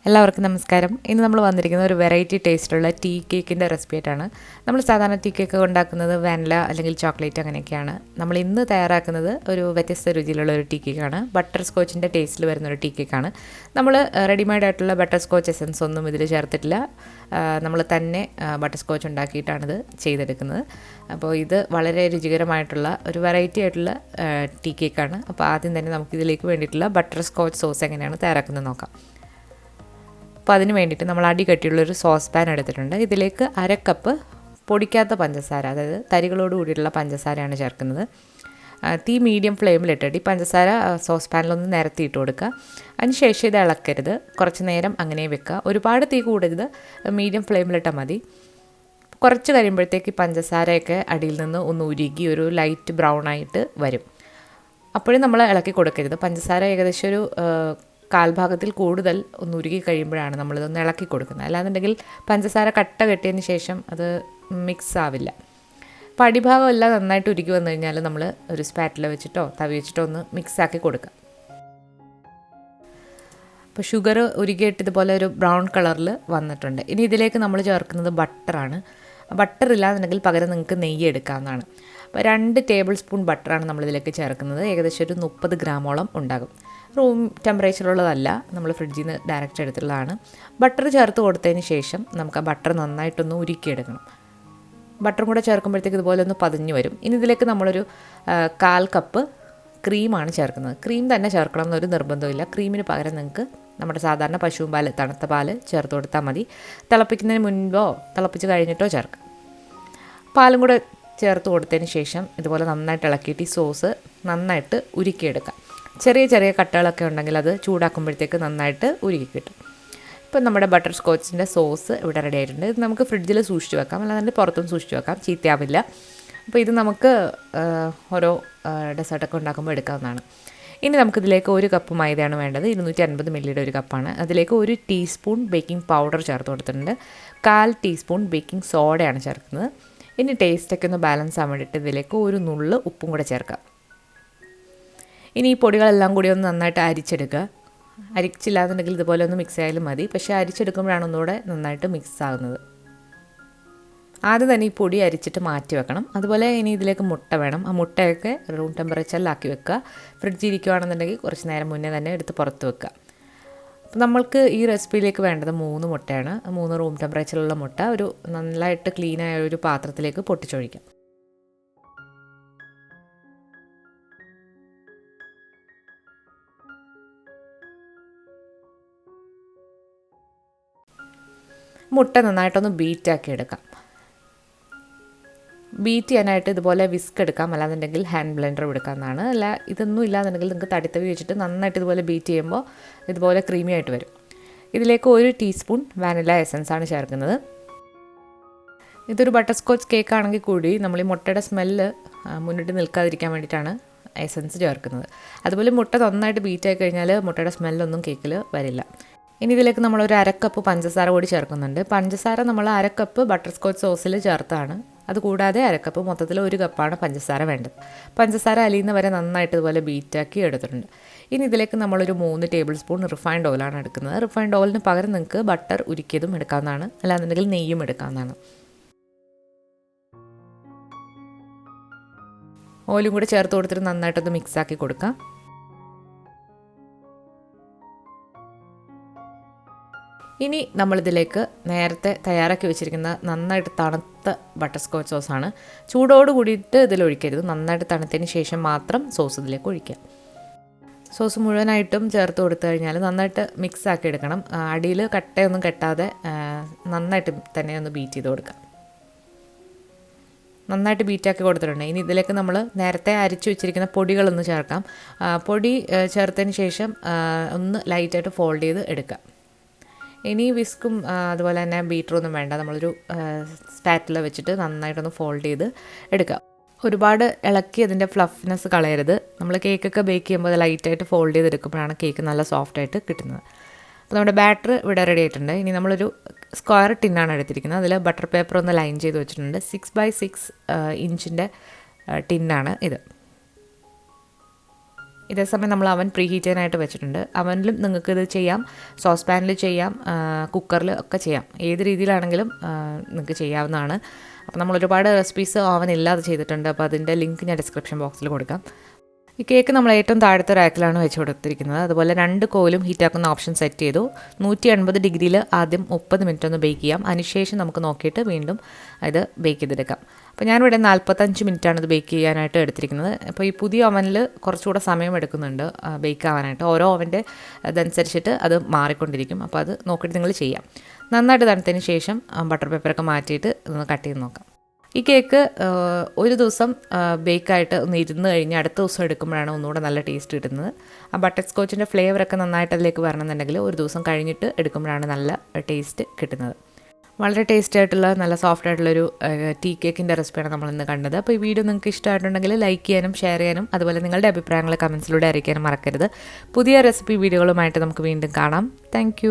എല്ലാവർക്കും നമസ്കാരം. ഇന്ന് നമ്മൾ വന്നിരിക്കുന്നത് ഒരു വെറൈറ്റി ടേസ്റ്റുള്ള ടീ കേക്കിൻ്റെ റെസിപ്പി ആയിട്ടാണ്. നമ്മൾ സാധാരണ ടീ കേക്ക് ഉണ്ടാക്കുന്നത് വാനില അല്ലെങ്കിൽ ചോക്ലേറ്റ് അങ്ങനെയൊക്കെയാണ്. നമ്മൾ ഇന്ന് തയ്യാറാക്കുന്നത് ഒരു വ്യത്യസ്ത രുചിയിലുള്ള ഒരു ടീ കേക്കാണ്. ബട്ടർ സ്കോച്ചിൻ്റെ ടേസ്റ്റിൽ വരുന്ന ഒരു ടീ കേക്കാണ്. നമ്മൾ റെഡിമെയ്ഡ് ആയിട്ടുള്ള ബട്ടർ സ്കോച്ച് എസൻസ് ഒന്നും ഇതിൽ ചേർത്തിട്ടില്ല. നമ്മൾ തന്നെ ബട്ടർ സ്കോച്ച് ഉണ്ടാക്കിയിട്ടാണിത് ചെയ്തെടുക്കുന്നത്. അപ്പോൾ ഇത് വളരെ രുചികരമായിട്ടുള്ള ഒരു വെറൈറ്റി ആയിട്ടുള്ള ടീ കേക്കാണ്. അപ്പോൾ ആദ്യം തന്നെ നമുക്കിതിലേക്ക് വേണ്ടിയിട്ടുള്ള ബട്ടർ സ്കോച്ച് സോസ് എങ്ങനെയാണ് തയ്യാറാക്കുന്നത് നോക്കാം. അപ്പോൾ അതിന് വേണ്ടിയിട്ട് നമ്മൾ അടി കട്ടിയുള്ളൊരു സോസ് പാൻ എടുത്തിട്ടുണ്ട്. ഇതിലേക്ക് 1/2 കപ്പ് പൊടിക്കാത്ത പഞ്ചസാര, അതായത് തരികളോട് കൂടിയിട്ടുള്ള പഞ്ചസാരയാണ് ചേർക്കുന്നത്. തീ മീഡിയം ഫ്ലെയിമിലിട്ടിട്ട് ഈ പഞ്ചസാര സോസ് പാനിലൊന്ന് നിരത്തിയിട്ട് കൊടുക്കുക. അതിനുശേഷം ഇത് ഇളക്കരുത്, കുറച്ച് നേരം അങ്ങനെ വെക്കുക. ഒരുപാട് തീ കൂടരുത്, മീഡിയം ഫ്ലെയിമിലിട്ടാൽ മതി. കുറച്ച് കഴിയുമ്പോഴത്തേക്ക് പഞ്ചസാരയൊക്കെ അടിയിൽ നിന്ന് ഒന്ന് ഉരുകി ഒരു ലൈറ്റ് ബ്രൗൺ ആയിട്ട് വരും. അപ്പോഴും നമ്മൾ ഇളക്കി കൊടുക്കരുത്. പഞ്ചസാര ഏകദേശം ഒരു കാൽഭാഗത്തിൽ കൂടുതൽ ഒന്ന് ഉരുകി കഴിയുമ്പോഴാണ് നമ്മളിതൊന്ന് ഇളക്കി കൊടുക്കുന്നത്. അല്ലാന്നുണ്ടെങ്കിൽ പഞ്ചസാര കട്ട കെട്ടിയതിന് ശേഷം അത് മിക്സ് ആവില്ല. അപ്പോൾ അടിഭാഗം എല്ലാം നന്നായിട്ട് ഉരുകി വന്നു കഴിഞ്ഞാൽ നമ്മൾ ഒരു സ്പാറ്റില വെച്ചിട്ടോ തവി വെച്ചിട്ടോ ഒന്ന് മിക്സാക്കി കൊടുക്കുക. അപ്പോൾ ഷുഗർ ഉരുകിയിട്ട് ഇതുപോലെ ഒരു ബ്രൗൺ കളറിൽ വന്നിട്ടുണ്ട്. ഇനി ഇതിലേക്ക് നമ്മൾ ചേർക്കുന്നത് ബട്ടറാണ്. ബട്ടർ ഇല്ലാന്നുണ്ടെങ്കിൽ പകരം നിങ്ങൾക്ക് നെയ്യ് എടുക്കാവുന്നതാണ്. അപ്പോൾ 2 ടേബിൾ സ്പൂൺ ബട്ടറാണ് നമ്മളിതിലേക്ക് ചേർക്കുന്നത്. ഏകദേശം ഒരു 30 ഗ്രാമോളം ഉണ്ടാകും. റൂം ടെമ്പറേച്ചറുള്ളതല്ല, നമ്മൾ ഫ്രിഡ്ജിൽ നിന്ന് ഡയറക്റ്റ് എടുത്തുള്ളതാണ്. ബട്ടർ ചേർത്ത് കൊടുത്തതിന് ശേഷം നമുക്ക് ആ ബട്ടർ നന്നായിട്ടൊന്ന് ഉരുക്കിയെടുക്കണം. ബട്ടറും കൂടെ ചേർക്കുമ്പോഴത്തേക്ക് ഇതുപോലെ ഒന്ന് പതിഞ്ഞ് വരും. ഇനി ഇതിലേക്ക് നമ്മളൊരു 1/4 കപ്പ് ക്രീമാണ് ചേർക്കുന്നത്. ക്രീം തന്നെ ചേർക്കണം എന്നൊരു നിർബന്ധമില്ല. ക്രീമിന് പകരം നിങ്ങൾക്ക് നമ്മുടെ സാധാരണ പശുവും പാൽ, തണുത്ത പാൽ ചേർത്ത് കൊടുത്താൽ മതി. തിളപ്പിക്കുന്നതിന് മുൻപോ തിളപ്പിച്ച് കഴിഞ്ഞിട്ടോ ചേർക്കാം. പാലും കൂടെ ചേർത്ത് കൊടുത്തതിന് ശേഷം ഇതുപോലെ നന്നായിട്ട് ഇളക്കിയിട്ട് ഈ സോസ് നന്നായിട്ട് ഉരുക്കിയെടുക്കാം. ചെറിയ ചെറിയ കട്ടകളൊക്കെ ഉണ്ടെങ്കിൽ അത് ചൂടാക്കുമ്പോഴത്തേക്ക് നന്നായിട്ട് ഉരുക്കി കിട്ടും. ഇപ്പം നമ്മുടെ ബട്ടർ സ്കോച്ചിൻ്റെ സോസ് ഇവിടെ റെഡി ആയിട്ടുണ്ട്. ഇത് നമുക്ക് ഫ്രിഡ്ജിൽ സൂക്ഷിച്ച് വെക്കാം, അല്ലാതെ പുറത്തും സൂക്ഷിച്ച് വെക്കാം, ചീത്തയാവില്ല. അപ്പോൾ ഇത് നമുക്ക് ഓരോ ഡെസേർട്ടൊക്കെ ഉണ്ടാക്കുമ്പോൾ എടുക്കാവുന്നതാണ്. ഇനി നമുക്കിതിലേക്ക് 1 കപ്പ് മൈദയാണ് വേണ്ടത്. 250 മില്ലിയുടെ ഒരു കപ്പാണ്. അതിലേക്ക് 1 ടീസ്പൂൺ ബേക്കിംഗ് പൗഡർ ചേർത്ത് കൊടുത്തിട്ടുണ്ട്. 1/4 ടീസ്പൂൺ ബേക്കിംഗ് സോഡയാണ് ചേർക്കുന്നത്. ഇനി ടേസ്റ്റൊക്കെ ഒന്ന് ബാലൻസ് ആവാൻ വേണ്ടിയിട്ട് ഇതിലേക്ക് 1 നുള്ള് ഉപ്പും കൂടെ ചേർക്കാം. ഇനി ഈ പൊടികളെല്ലാം കൂടി ഒന്ന് നന്നായിട്ട് അരിച്ചെടുക്കുക. അരിച്ചില്ലാന്നുണ്ടെങ്കിൽ ഇതുപോലെ ഒന്ന് മിക്സ് ആയാലും മതി, പക്ഷേ അരിച്ചെടുക്കുമ്പോഴാണ് ഒന്നുകൂടെ നന്നായിട്ട് മിക്സ് ആകുന്നത്. ആദ്യം തന്നെ ഈ പൊടി അരിച്ചിട്ട് മാറ്റി വെക്കണം. അതുപോലെ ഇനി ഇതിലേക്ക് മുട്ട വേണം. ആ മുട്ടയൊക്കെ റൂം ടെമ്പറേച്ചറിലാക്കി വെക്കുക. ഫ്രിഡ്ജിൽ ഇരിക്കുകയാണെന്നുണ്ടെങ്കിൽ കുറച്ച് നേരം മുന്നേ തന്നെ എടുത്ത് പുറത്ത് വെക്കുക. അപ്പോൾ നമ്മൾക്ക് ഈ റെസിപ്പിയിലേക്ക് വേണ്ടത് 3 മുട്ടയാണ്. 3 റൂം ടെമ്പറേച്ചറിലുള്ള മുട്ട ഒരു നന്നായിട്ട് ക്ലീനായ ഒരു പാത്രത്തിലേക്ക് പൊട്ടിച്ചൊഴിക്കാം. മുട്ട നന്നായിട്ടൊന്ന് ബീറ്റാക്കി എടുക്കാം. ബീറ്റ് ചെയ്യാനായിട്ട് ഇതുപോലെ വിസ്ക് എടുക്കാം, അല്ലാന്നുണ്ടെങ്കിൽ ഹാൻഡ് ബ്ലെൻഡർ എടുക്കാവുന്നതാണ്. അല്ല ഇതൊന്നും ഇല്ലാന്നുണ്ടെങ്കിൽ നിങ്ങൾക്ക് തടിത്തവി വെച്ചിട്ട് നന്നായിട്ട് ഇതുപോലെ ബീറ്റ് ചെയ്യുമ്പോൾ ഇതുപോലെ ക്രീമി ആയിട്ട് വരും. ഇതിലേക്ക് 1 ടീസ്പൂൺ വാനില എസൻസ് ആണ് ചേർക്കുന്നത്. ഇതൊരു ബട്ടർ സ്കോച്ച് കേക്ക് ആണെങ്കിൽ കൂടി നമ്മൾ ഈ മുട്ടയുടെ സ്മെല്ല് മുന്നിട്ട് നിൽക്കാതിരിക്കാൻ വേണ്ടിയിട്ടാണ് എസൻസ് ചേർക്കുന്നത്. അതുപോലെ മുട്ട നന്നായിട്ട് ബീറ്റ് ആയി കഴിഞ്ഞാൽ മുട്ടയുടെ സ്മെല്ലൊന്നും കേക്കിൽ വരില്ല. ഇനി ഇതിലേക്ക് നമ്മളൊരു 1/2 കപ്പ് പഞ്ചസാര കൂടി ചേർക്കുന്നുണ്ട്. പഞ്ചസാര നമ്മൾ 1/2 കപ്പ് ബട്ടർ സ്കോച്ച് സോസിൽ ചേർത്താണ്. അതുകൂടാതെ 1/2 കപ്പ്, മൊത്തത്തിൽ 1 കപ്പാണ് പഞ്ചസാര വേണ്ടത്. പഞ്ചസാര അലിയുന്ന വരെ നന്നായിട്ട് ഇതുപോലെ ബീറ്റാക്കി എടുത്തിട്ടുണ്ട്. ഇനി ഇതിലേക്ക് നമ്മളൊരു 3 ടേബിൾ സ്പൂൺ റിഫൈൻഡ് ഓയിലാണ് എടുക്കുന്നത്. റിഫൈൻഡ് ഓയിലിന് പകരം നിങ്ങൾക്ക് ബട്ടർ ഉരുക്കിയതും എടുക്കാവുന്നതാണ്, അല്ലാന്നുണ്ടെങ്കിൽ നെയ്യും എടുക്കാവുന്നതാണ്. ഓയിലും കൂടെ ചേർത്ത് കൊടുത്തിട്ട് നന്നായിട്ടൊന്ന് മിക്സാക്കി കൊടുക്കാം. ഇനി നമ്മളിതിലേക്ക് നേരത്തെ തയ്യാറാക്കി വെച്ചിരിക്കുന്ന നന്നായിട്ട് തണുത്ത ബട്ടർ സ്കോച്ച് സോസാണ്. ചൂടോട് കൂടിയിട്ട് ഇതിലൊഴിക്കരുത്. നന്നായിട്ട് തണുത്തതിന് ശേഷം മാത്രം സോസ് ഇതിലേക്ക് ഒഴിക്കുക. സോസ് മുഴുവനായിട്ടും ചേർത്ത് കൊടുത്തു കഴിഞ്ഞാൽ നന്നായിട്ട് മിക്സ് ആക്കി എടുക്കണം. അടിയിൽ കട്ടയൊന്നും കെട്ടാതെ നന്നായിട്ട് തന്നെ ഒന്ന് ബീറ്റ് ചെയ്ത് കൊടുക്കുക. നന്നായിട്ട് ബീറ്റാക്കി കൊടുത്തിട്ടുണ്ട്. ഇനി ഇതിലേക്ക് നമ്മൾ നേരത്തെ അരിച്ചു വെച്ചിരിക്കുന്ന പൊടികളൊന്ന് ചേർക്കാം. പൊടി ചേർത്തതിന് ശേഷം ഒന്ന് ലൈറ്റായിട്ട് ഫോൾഡ് ചെയ്ത് എടുക്കുക. ഇനി വിസ്കും അതുപോലെ തന്നെ ബീറ്ററൊന്നും വേണ്ട. നമ്മളൊരു സ്പാറ്റില വെച്ചിട്ട് നന്നായിട്ടൊന്ന് ഫോൾഡ് ചെയ്ത് എടുക്കുക. ഒരുപാട് ഇളക്കി അതിൻ്റെ ഫ്ലഫ്നെസ് കളയരുത്. നമ്മൾ കേക്കൊക്കെ ബേക്ക് ചെയ്യുമ്പോൾ അത് ലൈറ്റായിട്ട് ഫോൾഡ് ചെയ്തെടുക്കുമ്പോഴാണ് കേക്ക് നല്ല സോഫ്റ്റായിട്ട് കിട്ടുന്നത്. അപ്പോൾ നമ്മുടെ ബാറ്റർ ഇവിടെ റെഡി ആയിട്ടുണ്ട്. ഇനി നമ്മളൊരു സ്ക്വയർ ടിന്നാണ് എടുത്തിരിക്കുന്നത്. അതിൽ ബട്ടർ പേപ്പർ ഒന്ന് ലൈൻ ചെയ്ത് വെച്ചിട്ടുണ്ട്. 6x6 ഇഞ്ചിൻ്റെ ടിന്നാണ് ഇത്. ഇതേസമയം നമ്മൾ അവൻ പ്രീ ഹീറ്റ് ചെയ്യാനായിട്ട് വെച്ചിട്ടുണ്ട്. അവനിലും നിങ്ങൾക്ക് ഇത് ചെയ്യാം, സോസ് പാനിൽ ചെയ്യാം, കുക്കറിൽ ഒക്കെ ചെയ്യാം. ഏത് രീതിയിലാണെങ്കിലും നിങ്ങൾക്ക് ചെയ്യാവുന്നതാണ്. അപ്പോൾ നമ്മൾ ഒരുപാട് റെസിപ്പീസ് ഓവൻ ഇല്ലാതെ ചെയ്തിട്ടുണ്ട്. അപ്പോൾ അതിൻ്റെ ലിങ്ക് ഞാൻ ഡിസ്ക്രിപ്ഷൻ ബോക്സിൽ കൊടുക്കാം. ഈ കേക്ക് നമ്മൾ ഏറ്റവും താഴത്തെ റാക്കിലാണ് വെച്ച് കൊടുത്തിരിക്കുന്നത്. അതുപോലെ 2 കോയിലും ഹീറ്റാക്കുന്ന ഓപ്ഷൻ സെറ്റ് ചെയ്തു. 180 ഡിഗ്രിയിൽ ആദ്യം 30 മിനിറ്റ് ഒന്ന് ബേക്ക് ചെയ്യാം. അതിനുശേഷം നമുക്ക് നോക്കിയിട്ട് വീണ്ടും ഇത് ബേക്ക് ചെയ്തെടുക്കാം. അപ്പോൾ ഞാനിവിടെ 45 മിനിറ്റാണ് ഇത് ബേക്ക് ചെയ്യാനായിട്ട് എടുത്തിരിക്കുന്നത്. അപ്പോൾ ഈ പുതിയ ഓവനിൽ കുറച്ചുകൂടെ സമയം എടുക്കുന്നുണ്ട് ബേക്ക് ആവാനായിട്ട്. ഓരോ ഓവൻ്റെ അതനുസരിച്ചിട്ട് അത് മാറിക്കൊണ്ടിരിക്കും. അപ്പോൾ അത് നോക്കിയിട്ട് നിങ്ങൾ ചെയ്യാം. നന്നായിട്ട് തണുത്തതിന് ശേഷം ബട്ടർ പേപ്പറൊക്കെ മാറ്റിയിട്ട് ഒന്ന് കട്ട് ചെയ്ത് നോക്കാം. ഈ കേക്ക് ഒരു ദിവസം ബേക്കായിട്ട് ഒന്ന് ഇരുന്ന് കഴിഞ്ഞ് അടുത്ത ദിവസം എടുക്കുമ്പോഴാണ് ഒന്നുകൂടെ നല്ല ടേസ്റ്റ് കിട്ടുന്നത്. ആ ബട്ടർ സ്കോച്ചിൻ്റെ ഫ്ലേവറൊക്കെ നന്നായിട്ട് അതിലേക്ക് വരണമെന്നുണ്ടെങ്കിൽ ഒരു ദിവസം കഴിഞ്ഞിട്ട് എടുക്കുമ്പോഴാണ് നല്ല ടേസ്റ്റ് കിട്ടുന്നത്. വളരെ ടേസ്റ്റ് ആയിട്ടുള്ള നല്ല സോഫ്റ്റ് ആയിട്ടുള്ളൊരു ടീ കേക്കിൻ്റെ റെസിപ്പിയാണ് നമ്മളിന്ന് കണ്ടത്. അപ്പോൾ ഈ വീഡിയോ നിങ്ങൾക്ക് ഇഷ്ടമായിട്ടുണ്ടെങ്കിൽ ലൈക്ക് ചെയ്യാനും ഷെയർ ചെയ്യാനും അതുപോലെ നിങ്ങളുടെ അഭിപ്രായങ്ങൾ കമൻസിലൂടെ അറിയിക്കാനും മറക്കരുത്. പുതിയ റെസിപ്പി വീഡിയോകളുമായിട്ട് നമുക്ക് വീണ്ടും കാണാം. താങ്ക്